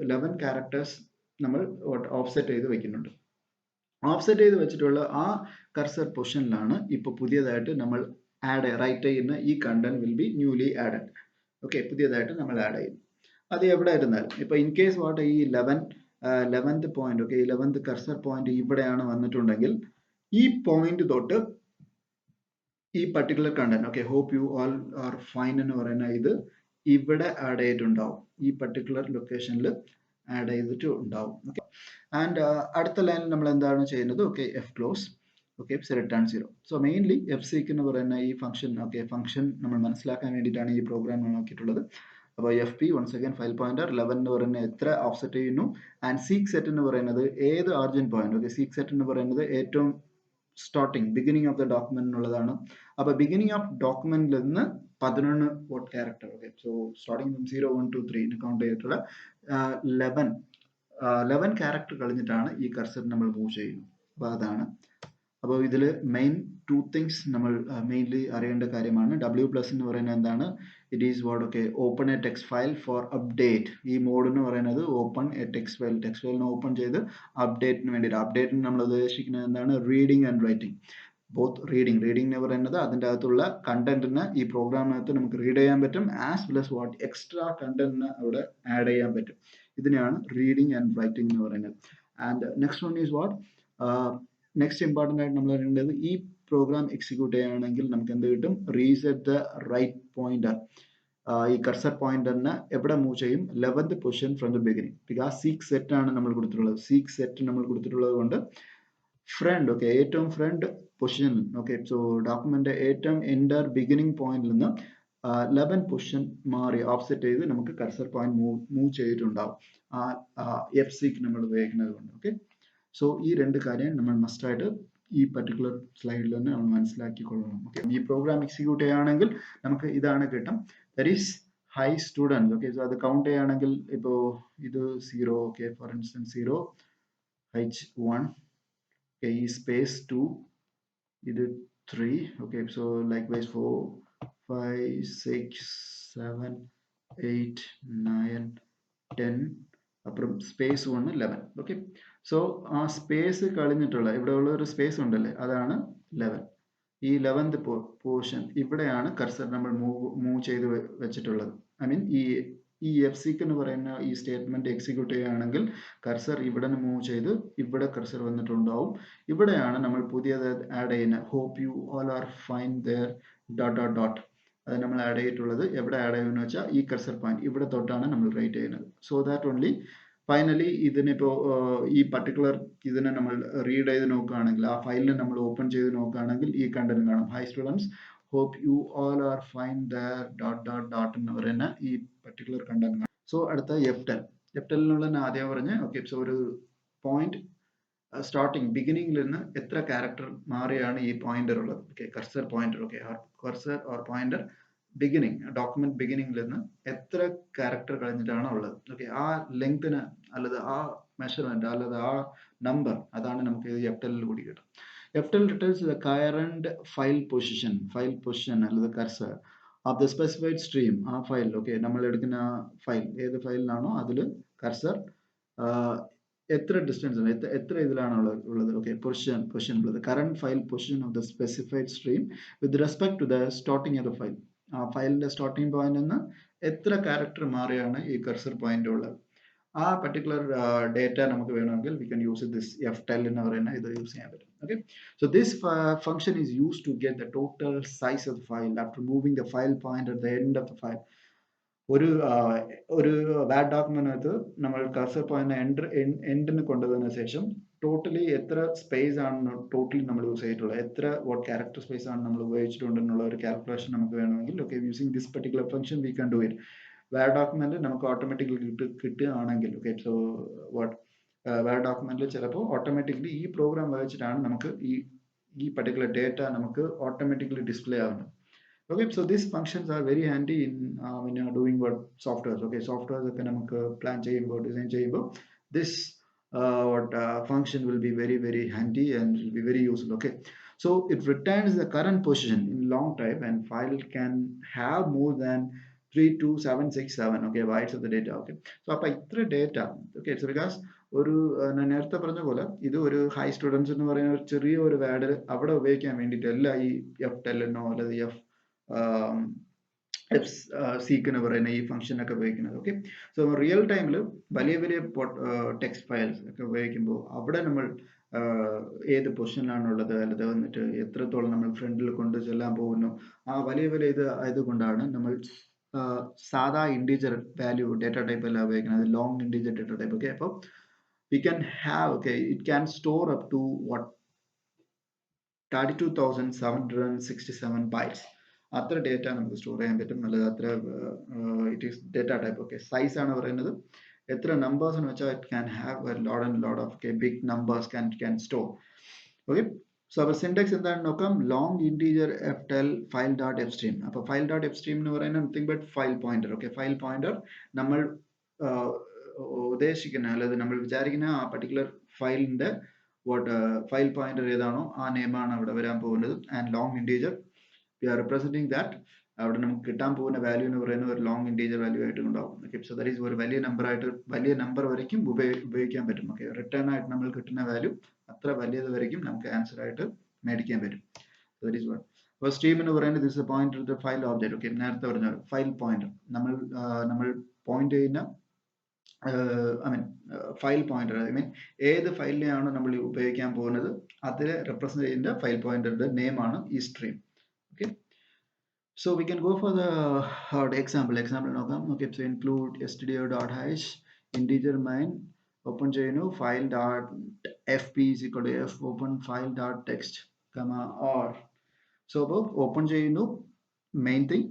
11 ക്യാരക്ടേഴ്സ് നമ്മൾ ഓഫ്സെറ്റ് ചെയ്ത് വെക്കുന്നുണ്ട്. ഓഫ്സെറ്റ് ചെയ്ത് വെച്ചിട്ടുള്ള ആ കർസർ പൊസിഷനിലാണ് ഇപ്പോൾ പുതിയതായിട്ട് നമ്മൾ റൈറ്റ് ചെയ്യുന്ന ഈ content will be newly added. പുതിയതായിട്ട് നമ്മൾ ആഡ് ചെയ്യും. അത് എവിടെ ഇരുന്നാലും ഇപ്പോൾ ഇൻ കേസ് ഈ 11th point 11th cursor point ഇവിടെയാണ് വന്നിട്ടുണ്ടെങ്കിൽ ഈ പോയിന്റ് തൊട്ട് ഈ particular content hope you all are fine എന്ന് പറയുന്ന ഇത് ഇവിടെ ആഡ് ചെയ്തിട്ടുണ്ടാവും, ഈ പർട്ടിക്കുലർ ലൊക്കേഷനിൽ ആഡ് ചെയ്തിട്ട് ഉണ്ടാവും. ആൻഡ് അടുത്ത ലൈനിൽ നമ്മൾ എന്താണ് ചെയ്യുന്നത്, F close return 0. So mainly F seek എന്ന് പറയുന്ന ഈ ഫംഗ്ഷൻ ഫംഗ്ഷൻ നമ്മൾ മനസ്സിലാക്കാൻ വേണ്ടിയിട്ടാണ് ഈ പ്രോഗ്രാം നോക്കിയിട്ടുള്ളത്. അപ്പോൾ F P once again file pointer 11 എന്ന് പറയുന്നത് എത്ര ഓഫ്സെറ്റ് ചെയ്യുന്നു, ആൻഡ് സീക്ക് സെറ്റ് എന്ന് പറയുന്നത് ഏത് ആർജിൻ പോയിന്റ്. സീക്ക് സെറ്റ് എന്ന് പറയുന്നത് ഏറ്റവും starting beginning of the document എന്നുള്ളതാണ്. അപ്പോൾ ബിഗിനിങ് ഓഫ് ഡോക്യുമെന്റിൽ നിന്ന് 11 vote character so starting from 0 1 2 3 count ചെയ്തിട്ടുള്ള 11 ക്യാരക്ടർ കഴിഞ്ഞിട്ടാണ് ഈ കർസർ നമ്മൾ മൂവ് ചെയ്യുന്നത്. അപ്പോൾ അതാണ്. അപ്പോൾ ഇതിൽ മെയിൻ 2 തിങ്സ് നമ്മൾ മെയിൻലി അറിയേണ്ട കാര്യമാണ്. W+ എന്ന് പറയുന്നത് എന്താണ്, it is open A text file four update. ഈ മോഡ് എന്ന് പറയുന്നത് ഓപ്പൺ എ ടെക്സ്റ്റ് ഫയലിനെ ഓപ്പൺ ചെയ്ത് അപ്ഡേറ്റിന് വേണ്ടിയിട്ട്. അപ്ഡേറ്റിന് നമ്മൾ ഉദ്ദേശിക്കുന്നത് എന്താണ്, reading and writing. Both reading എന്ന് പറയുന്നത് അതിൻ്റെ അകത്തുള്ള കണ്ടന്റിന് ഈ പ്രോഗ്രാമിനകത്ത് നമുക്ക് റീഡ് ചെയ്യാൻ പറ്റും, ആസ് വെൽ as എക്സ്ട്രാ കണ്ടന്റിന് അവിടെ ആഡ് ചെയ്യാൻ പറ്റും. ഇതിനെയാണ് റീഡിങ് ആൻഡ് റൈറ്റിംഗ് എന്ന് പറയുന്നത്. And next one is next important ആയിട്ട് നമ്മൾ അറിയേണ്ടത്, ഈ പ്രോഗ്രാം എക്സിക്യൂട്ട് ചെയ്യുകയാണെങ്കിൽ നമുക്ക് എന്ത് കിട്ടും, റീസെറ്റ് ദ റൈറ്റ് പോയിന്റർ. ഈ കർസർ പോയിന്ററിനെ എവിടെ മൂവ് ചെയ്യും, 11th position from the beginning. Because seek set ആണ് നമ്മൾ കൊടുത്തിട്ടുള്ളത്. സീക്ക് സെറ്റ് നമ്മൾ കൊടുത്തിട്ടുള്ളത് കൊണ്ട് ഫ്രണ്ട് ഏറ്റവും ഫ്രണ്ട് പൊസിഷൻ സോ ഡോക്യുമെന്റ് ഏറ്റവും എൻഡർ ബിഗിനിങ് പോയിന്റിൽ നിന്ന് 11 പൊസിഷൻ മാറി ഓഫ്സെറ്റ് ചെയ്ത് നമുക്ക് കർസർ പോയിന്റ് മൂവ് ചെയ്തിട്ടുണ്ടാവും എഫ് സീക്ക് നമ്മൾ ഉപയോഗിക്കുന്നത് കൊണ്ട്. സോ ഈ രണ്ട് കാര്യം നമ്മൾ മസ്റ്റായിട്ട് ഈ പർട്ടിക്കുലർ സ്ലൈഡിൽ തന്നെ നമ്മൾ മനസ്സിലാക്കിക്കൊള്ളണം. ഈ പ്രോഗ്രാം എക്സിക്യൂട്ട് ചെയ്യുകയാണെങ്കിൽ നമുക്ക് ഇതാണ് കിട്ടും, that is high student. So അത് കൗണ്ട് ചെയ്യുകയാണെങ്കിൽ ഇപ്പോൾ ഇത് 0 ഫോർ ഇൻസ്റ്റൻസ് 0 H1 ഈ സ്പേസ് 2 ഇത് 3 സോ ലൈക്ക്വൈസ് 4 5 6 7 8 9 10 അപ്പുറം സ്പേസ് 1 11. സോ ആ സ്പേസ് കളഞ്ഞിട്ടുള്ള ഇവിടെ ഉള്ള ഒരു സ്പേസ് ഉണ്ടല്ലേ, അതാണ് 11. ഈ 11th പോർഷൻ ഇവിടെയാണ് കർസർ നമ്മൾ മൂവ് ചെയ്ത് വെച്ചിട്ടുള്ളത്. ഐ മീൻ ഈ എഫ് സീക്ക് എന്ന് പറയുന്ന ഈ സ്റ്റേറ്റ്മെന്റ് എക്സിക്യൂട്ട് ചെയ്യുകയാണെങ്കിൽ കർസർ ഇവിടെ നിന്ന് മൂവ് ചെയ്ത് ഇവിടെ കർസർ വന്നിട്ടുണ്ടാവും. ഇവിടെയാണ് നമ്മൾ പുതിയത് ആഡ് ചെയ്യുന്നത്, hope you all are fine there dot. അത് നമ്മൾ ആഡ് ചെയ്തിട്ടുള്ളത് എവിടെ ആഡ് ചെയ്യുമെന്ന് വെച്ചാൽ ഈ കർസർ പോയിന്റ് ഇവിടെ തൊട്ടാണ് നമ്മൾ റൈറ്റ് ചെയ്യുന്നത്. സോ ദാറ്റ് ഓൺലി ഫൈനലി ഇതിനിപ്പോൾ ഈ പർട്ടിക്കുലർ ഇതിനെ നമ്മൾ റീഡ് ചെയ്ത് നോക്കുകയാണെങ്കിൽ, ആ ഫയലിനെ നമ്മൾ ഓപ്പൺ ചെയ്ത് നോക്കുകയാണെങ്കിൽ ഈ കണ്ടന്റ് കാണാം, hi students hope you all are fine there dot എന്ന് പറയുന്ന ഈ പർട്ടിക്കുലർ കണ്ടന്റ് കാണാം. സോ അടുത്ത എഫ്ടെലിനുള്ള ആദ്യം പറഞ്ഞ് സോ ഒരു പോയിന്റ് സ്റ്റാർട്ടിങ് ബിഗിനിങ്ങിൽ നിന്ന് എത്ര ക്യാരക്ടർ മാറിയാണ് ഈ പോയിന്റർ ഉള്ളത്, cursor pointer cursor or pointer beginning document ബിഗിനിങ്ങിൽ നിന്ന് എത്ര ക്യാരക്ടർ കഴിഞ്ഞിട്ടാണ് ഉള്ളത്. ആ ലെങ്തിന് അല്ലാതെ ആ മെഷർമെന്റ് അല്ലാതെ ആ നമ്പർ അതാണ് നമുക്ക് എഫ്ടെലിൽ കൂടി കിട്ടും. Ftell returns the current file position അല്ലാതെ cursor of the specified stream. ആ ഫയൽ നമ്മൾ എടുക്കുന്ന ഫയൽ ഏത് ഫയലിലാണോ അതിൽ കർസർ എത്ര ഡിസ്റ്റൻസ് എത്ര ഇതിലാണ് ഉള്ളത് പൊസിഷൻ ഉള്ളത്, current file position of the specified stream with respect to the starting of the file. ആ ഫയലിന്റെ സ്റ്റാർട്ടിംഗ് പോയിന്റ് നിന്ന് എത്ര ക്യാരക്ടർ മാറിയാണ് ഈ കർസർ പോയിന്റ് ഉള്ളത്. ആ പർട്ടിക്കുലർ ഡേറ്റ നമുക്ക് വേണമെങ്കിൽ വി കൻ യൂസ് ദിസ് എഫ്ടെൽ എന്ന് പറയുന്ന ഇത് യൂസ് ചെയ്യാൻ പറ്റും. So this function is used to get the total size of the file after moving the file point at the end of the file. ഒരു വാഡ് ഡോക്യുമെന്റിനകത്ത് നമ്മൾ cursor point എൻഡിന് കൊണ്ടുവന്നതിന് ശേഷം totally എത്ര space ആണ് ടോട്ടലി നമ്മൾ യൂസ് ചെയ്തിട്ടുള്ളത്, എത്ര ക്യാരക്ടർ സ്പേസ് ആണ് നമ്മൾ ഉപയോഗിച്ചിട്ടുണ്ടെന്നുള്ള ഒരു കാൽക്കുലേഷൻ നമുക്ക് വേണമെങ്കിൽ using this particular function we can do it. Word document നമുക്ക് ഓട്ടോമാറ്റിക്കലി കിട്ടുകയാണെങ്കിൽ ഓക്കെ സോ വാട്ട് വേർഡ് ഡോക്യുമെന്റിൽ ചിലപ്പോൾ ഓട്ടോമാറ്റിക്കലി ഈ പ്രോഗ്രാം വെച്ചിട്ടാണ് നമുക്ക് ഈ പർട്ടിക്കുലർ ഡേറ്റ നമുക്ക് ഓട്ടോമാറ്റിക്കലി ഡിസ്പ്ലേ ആവുന്നത്. Okay, so these functions are very handy in when you are doing what softwares. Okay, softwares ഒക്കെ നമുക്ക് പ്ലാൻ ചെയ്യുമ്പോൾ ഡിസൈൻ ചെയ്യുമ്പോൾ this function will be very handy and will be very useful. Okay, so it returns the current position in long type and file can have more than 32767 okay bytes of the data. Okay, so അപ്പോൾ ഇത്ര data okay so because ഒരു ഞാൻ നേരത്തെ പറഞ്ഞ പോലെ ഇത് ഒരു high students എന്ന് പറയുന്ന ഒരു ചെറിയ ഒരു വേർഡ് അവിടെ ഉപയോഗിക്കാൻ വേണ്ടിയിട്ട് എല്ലാ ഈ F10 അല്ലെങ്കിൽ സീക്ക് എന്ന് പറയുന്ന ഈ ഫംഗ്ഷൻ ഒക്കെ ഉപയോഗിക്കുന്നത്. ഓക്കെ സോ റിയൽ ടൈമിൽ വലിയ ടെക്സ്റ്റ് ഫയൽസ് ഒക്കെ ഉപയോഗിക്കുമ്പോൾ അവിടെ നമ്മൾ ഏത് പൊസിഷനിലാണുള്ളത് അല്ലെങ്കിൽ വന്നിട്ട് എത്രത്തോളം നമ്മൾ ഫ്രണ്ടിൽ കൊണ്ട് ചെല്ലാൻ പോകുന്നു ആ വലിയ ഇത് ആയതുകൊണ്ടാണ് നമ്മൾ സാധാ ഇൻറ്റീജർ വാല്യൂ ഡേറ്റ ടൈപ്പ് അല്ല ഉപയോഗിക്കുന്നത്, long integer data type. Okay അപ്പോൾ we can have okay it can store up to what 32,767 bytes. അത്ര ഡേറ്റ നമുക്ക് സ്റ്റോർ ചെയ്യാൻ പറ്റും, അല്ലെങ്കിൽ അത്ര it is data type. Okay size ആണ് പറയുന്നത്, എത്ര നമ്പേഴ്സ് എന്ന് വെച്ചാൽ it can have a lot of big numbers can store. Okay so അപ്പോൾ സിൻടാക്സ് എന്താണെന്ന് നോക്കാം. Long integer ftl file dot F stream. അപ്പോൾ ഫയൽ ഡോട്ട് എഫ് സ്ട്രീം എന്ന് പറയുന്നത് nothing but file pointer. Okay file pointer നമ്മൾ ഉദ്ദേശിക്കുന്ന അല്ലെങ്കിൽ നമ്മൾ വിചാരിക്കുന്ന ആ പർട്ടിക്കുലർ ഫയലിന്റെ ഫയൽ പോയിന്റർ ഏതാണോ ആ നെയിമാണ് അവിടെ വരാൻ പോകുന്നത്. And long integer we are representing that അവിടെ നമുക്ക് കിട്ടാൻ പോകുന്ന വാല്യൂ എന്ന് പറയുന്നത് ഒരു ലോങ് ഇൻറ്റീജർ വാല്യൂ ആയിട്ട് ഉണ്ടാവും. ഓക്കെ സോ ദാറ്റ് ഈസ് ഒരു വലിയ നമ്പർ വരയ്ക്കും ഉപയോഗിക്കാൻ പറ്റും. ഓക്കെ റിട്ടേൺ ആയിട്ട് നമ്മൾ കിട്ടുന്ന വാല്യൂ അത്ര വലിയത് വരയ്ക്കും നമുക്ക് ആൻസർ ആയിട്ട് മേടിക്കാൻ പറ്റും. That is one. അപ്പോൾ സ്ട്രീം എന്ന് പറയുന്നത് this pointer to file object. Okay നേരത്തെ പറഞ്ഞ ഫയൽ പോയിന്റർ നമ്മൾ പോയിന്റ് ചെയ്യുന്ന ഫയൽ പോയിന്റർ ഏത് ഫയലിനെയാണോ നമ്മൾ ഉപയോഗിക്കാൻ പോകുന്നത് അതിൽ റെപ്രസെന്റ് ചെയ്യുന്ന ഫയൽ പോയിന്ററിന്റെ നെയിം ആണ് ഈ stream. Okay so we can go for the example നോക്കാം. okay so include stdio.hash integer main open ചെയ്യുന്നു file dot fp is equal to f open file dot text comma or so അപ്പോൾ open ചെയ്യുന്നു main thing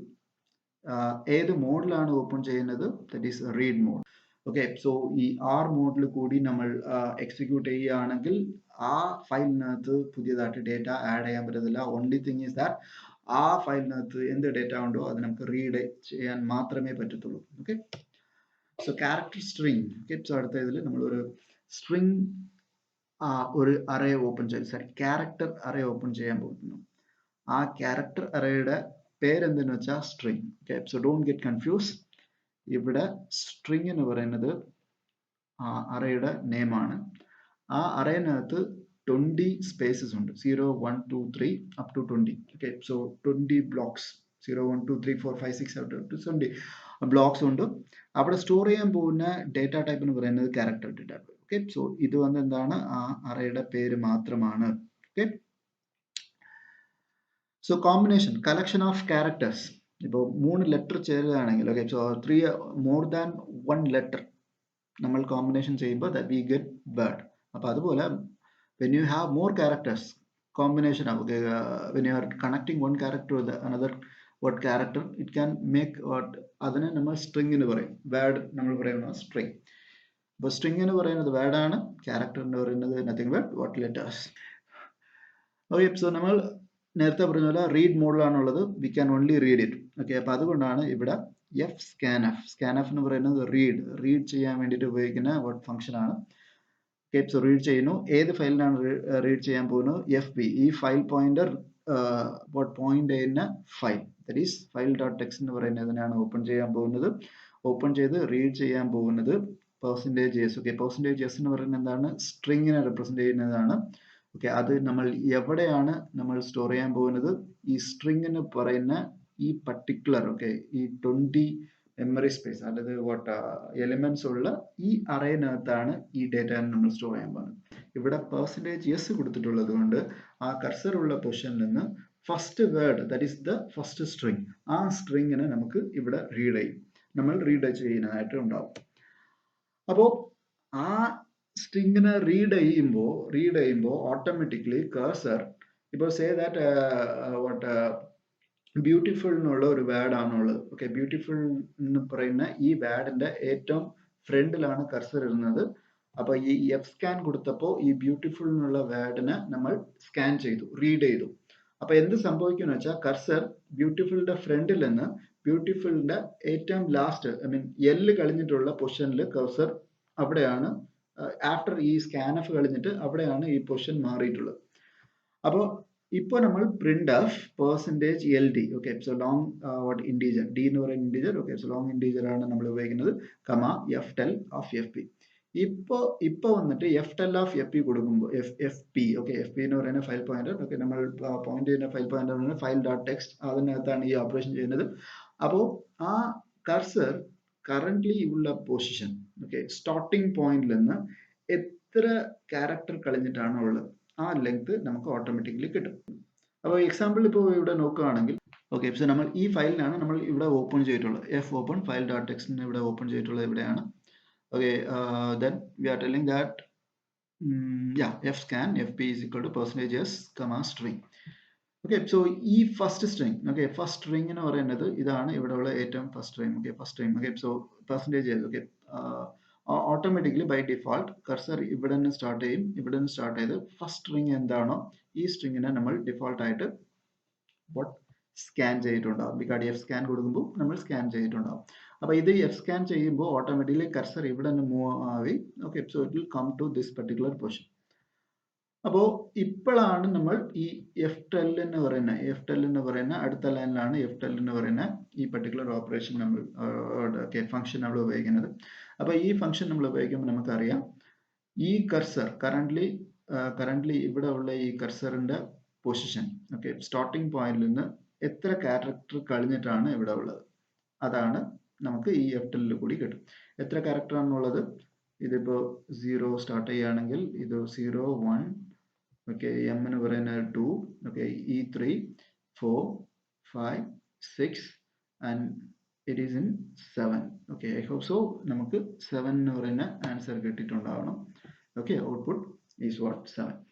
ഏത് മോഡിലാണ് open ചെയ്യുന്നത് that is read mode. Okay so ഈ R മോഡിൽ കൂടി നമ്മൾ execute ചെയ്യുകയാണെങ്കിൽ ആ ഫയലിനകത്ത് പുതിയതായിട്ട് ഡേറ്റ ആഡ് ചെയ്യാൻ പറ്റത്തില്ല. ഓൺലി തിങ് ഈസ് ദാറ്റ് ആ ഫയലിനകത്ത് എന്ത് ഡേറ്റ ഉണ്ടോ അത് നമുക്ക് റീഡ് ചെയ്യാൻ മാത്രമേ പറ്റത്തുള്ളൂ. Okay so character string. Okay so അടുത്ത ഇതിൽ നമ്മളൊരു സ്ട്രിങ് ഒരു array open character array open ചെയ്യാൻ പോകുന്നു. ആ ക്യാരക്ടർ അറേയുടെ പേരെന്തെന്ന് വെച്ചാൽ string. Okay so don't get confuse. ഇവിടെ സ്ട്രിങ് എന്ന് പറയുന്നത് അറേയുടെ നെയിമാണ്. ആ അറേനകത്ത് 20 സ്പേസസ് ഉണ്ട്. 0 1 2 3 up to 20. Okay so 20 blocks 0 1 2 3 4 5 6 7 8 20 blocks ഉണ്ട്. അവിടെ സ്റ്റോർ ചെയ്യാൻ പോകുന്ന ഡേറ്റ ടൈപ്പ് എന്ന് പറയുന്നത് character data type. Okay so ഇത് എന്താണ് ആ അറേയുടെ പേര് മാത്രമാണ്. Okay so combination collection of characters. ഇപ്പോൾ 3 ലെറ്റർ ചേരുകയാണെങ്കിൽ okay so 3 more than 1 letter നമ്മൾ കോമ്പിനേഷൻ ചെയ്യുമ്പോൾ that we get word. അപ്പോൾ അതുപോലെ when you have more characters combination of when you are connecting one character with another what character it can make what അതിനെ നമ്മൾ string എന്ന് പറയും. Word നമ്മൾ പറയുന്നത് സ്ട്രിംഗ്. അപ്പോൾ സ്ട്രിംഗ് എന്ന് പറയുന്നത് വേർഡ് ആണ്, ക്യാരക്ടർ എന്ന് പറയുന്നത് nothing but what letters. Okay so നമ്മൾ നേരത്തെ പറഞ്ഞ പോലെ റീഡ് മോഡിലാണുള്ളത്. We can only read it. Okay അപ്പോൾ അതുകൊണ്ടാണ് ഇവിടെ scanf എന്ന് പറയുന്നത് റീഡ് ചെയ്യാൻ വേണ്ടിയിട്ട് ഉപയോഗിക്കുന്ന ഫംഗ്ഷൻ ആണ്. ഓക്കെ സോ റീഡ് ചെയ്യുന്നു. ഏത് ഫയലിനാണ് റീഡ് ചെയ്യാൻ പോകുന്നത്? fp. ഈ ഫയൽ പോയിന്റർ പോയിന്റ് ചെയ്യുന്ന file that is file dot text എന്ന് പറയുന്നതിനാണ് ഓപ്പൺ ചെയ്യാൻ പോകുന്നത്. ഓപ്പൺ ചെയ്ത് റീഡ് ചെയ്യാൻ പോകുന്നത് %s. ഓക്കെ %s എന്ന് പറയുന്നത് എന്താണ്? സ്ട്രിങ്ങിനെ റെപ്രസെന്റ് ചെയ്യുന്നതാണ്. ഓക്കെ അത് നമ്മൾ എവിടെയാണ് നമ്മൾ സ്റ്റോർ ചെയ്യാൻ പോകുന്നത്? ഈ സ്ട്രിങ് എന്ന് പറയുന്ന ഈ പർട്ടിക്കുലർ ഓക്കെ ഈ 20 മെമ്മറി സ്പേസ് അല്ലെങ്കിൽ എലിമെന്റ്സ് ഉള്ള ഈ അറേനകത്താണ് ഈ ഡേറ്റ നമ്മൾ സ്റ്റോർ ചെയ്യാൻ പോകുന്നത്. ഇവിടെ %s കൊടുത്തിട്ടുള്ളത് കൊണ്ട് ആ കർസർ ഉള്ള പൊസിഷനിൽ നിന്ന് first word that is the first string ആ സ്ട്രിങ്ങിനെ നമുക്ക് ഇവിടെ നമ്മൾ റീഡ് ചെയ്യാനായിട്ട് ഉണ്ടാവും. അപ്പോൾ ആ സ്ട്രിങ്ങിനെ റീഡ് ചെയ്യുമ്പോൾ ഓട്ടോമാറ്റിക്കലി കർസർ ഇപ്പോൾ സേ ദാറ്റ് ബ്യൂട്ടിഫുൾ എന്നുള്ള ഒരു വേർഡ് ആണുള്ളത്. ഓക്കെ, ബ്യൂട്ടിഫുൾ എന്ന് പറയുന്ന ഈ വേർഡിന്റെ ഏറ്റവും ഫ്രണ്ടിലാണ് കർസർ ഇരുന്നത്. അപ്പൊ ഈ എഫ് സ്കാൻ കൊടുത്തപ്പോൾ ഈ ബ്യൂട്ടിഫുൾ എന്നുള്ള വേർഡിനെ നമ്മൾ സ്കാൻ ചെയ്തു, റീഡ് ചെയ്തു. അപ്പൊ എന്ത് സംഭവിക്കുമെന്ന് വെച്ചാൽ കർസർ ബ്യൂട്ടിഫുളിന്റെ ഫ്രണ്ടിൽ നിന്ന് ബ്യൂട്ടിഫുളിന്റെ ഏറ്റവും ലാസ്റ്റ്, ഐ മീൻ എല്ല് കഴിഞ്ഞിട്ടുള്ള പൊസിഷനിൽ കർസർ അവിടെയാണ്, ആഫ്റ്റർ ഈ സ്കാൻ എഫ് കഴിഞ്ഞിട്ട് അവിടെയാണ് ഈ പൊസിഷൻ മാറിയിട്ടുള്ളത്. അപ്പോൾ ഇപ്പോൾ നമ്മൾ print of percentage L D, okay, so long what integer D എന്ന് പറയുന്ന integer, okay, so long integer ആണ് നമ്മൾ ഉപയോഗിക്കുന്നത്, comma F tell of F P. ഇപ്പൊ വന്നിട്ട് F tell of F P കൊടുക്കുമ്പോൾ F P, okay, F P എന്ന് പറയുന്ന ഫയൽ പോയിന്റർ, ഓക്കെ, നമ്മൾ പോയിന്റ് ചെയ്യുന്ന file pointer file dot text, അതിനകത്താണ് ഈ ഓപ്പറേഷൻ ചെയ്യുന്നത്. അപ്പോൾ ആ കർസർ കറന്റ്ലി ഉള്ള പൊസിഷൻ, ഓക്കെ, സ്റ്റാർട്ടിംഗ് പോയിന്റിൽ നിന്ന് എത്ര ക്യാരക്ടർ കളഞ്ഞിട്ടാണ് ഉള്ളത് ആ ലെങ്ത് നമുക്ക് ഓട്ടോമാറ്റിക്കലി കിട്ടും. അപ്പോൾ എക്സാമ്പിൾ ഇപ്പോൾ ഇവിടെ നോക്കുകയാണെങ്കിൽ, ഓക്കെ, സോ നമ്മൾ ഈ ഫയലിനാണ് നമ്മൾ ഇവിടെ ഓപ്പൺ ചെയ്തിട്ടുള്ളത്, എഫ് ഓപ്പൺ ഫയൽ ഡോട്ട് ടെക്സ്റ്റിന് ഇവിടെ ഓപ്പൺ ചെയ്തിട്ടുള്ളത് ഇവിടെയാണ്. Okay, then we are telling that yeah, f scan fp is equal to percentage s comma string. Okay, so ഈ first string, okay, first string എന്ന് പറയുന്നത് ഇതാണ് ഇവിടെയുള്ള ഏറ്റവും first string, okay, first string, okay, so percentage, okay, automatically by default cursor ഇവിടെ നിന്ന് start ചെയ്യും. ഇവിടെ നിന്ന് സ്റ്റാർട്ട് ചെയ്ത് ഫസ്റ്റ് സ്ട്രിങ് എന്താണോ ഈ സ്ട്രിങ്ങിനെ നമ്മൾ ഡിഫോൾട്ട് ആയിട്ട് വാട്ട് സ്കാൻ ചെയ്തിട്ടുണ്ടാവും. ബിക്കാഡ് എഫ് സ്കാൻ കൊടുക്കുമ്പോൾ നമ്മൾ സ്കാൻ ചെയ്തിട്ടുണ്ടാവും. അപ്പോൾ ഇത് എഫ് സ്കാൻ ചെയ്യുമ്പോൾ ഓട്ടോമാറ്റിക്കലി കർസർ ഇവിടെ നിന്ന് മൂവ് ആയി, okay, so it will come to this particular position. അപ്പോൾ ഇപ്പോഴാണ് നമ്മൾ ഈ എഫ് ടെൽ എന്ന് പറയുന്ന അടുത്ത ലൈനിലാണ് എഫ് ടെൽ എന്ന് പറയുന്ന ഈ പെർട്ടിക്കുലർ ഓപ്പറേഷൻ നമ്മൾ ഫംഗ്ഷൻ നമ്മൾ ഉപയോഗിക്കുന്നത്. അപ്പോൾ ഈ ഫംഗ്ഷൻ നമ്മൾ ഉപയോഗിക്കുമ്പോൾ നമുക്കറിയാം ഈ കർസർ കറന്റ്ലി ഇവിടെ ഉള്ള ഈ കർസറിന്റെ പൊസിഷൻ, ഓക്കെ, സ്റ്റാർട്ടിംഗ് പോയിന്റിൽ നിന്ന് എത്ര ക്യാരക്ടർ കഴിഞ്ഞിട്ടാണ് ഇവിടെ ഉള്ളത്, അതാണ് നമുക്ക് ഈ എഫ് ടെല്ലിൽ കൂടി കിട്ടും. എത്ര ക്യാരക്ടർ ആണുള്ളത്, ഇതിപ്പോ 0 സ്റ്റാർട്ട് ചെയ്യുകയാണെങ്കിൽ ഇത് 0 1, ഓക്കെ, എം എന്ന് പറയുന്നത് 2, okay, E 3 4 5 6 and it is in 7. Okay, I hope so നമുക്ക് 7 എന്ന് പറയുന്ന ആൻസർ കിട്ടിയിട്ടുണ്ടാവണം. Okay, output is what 7.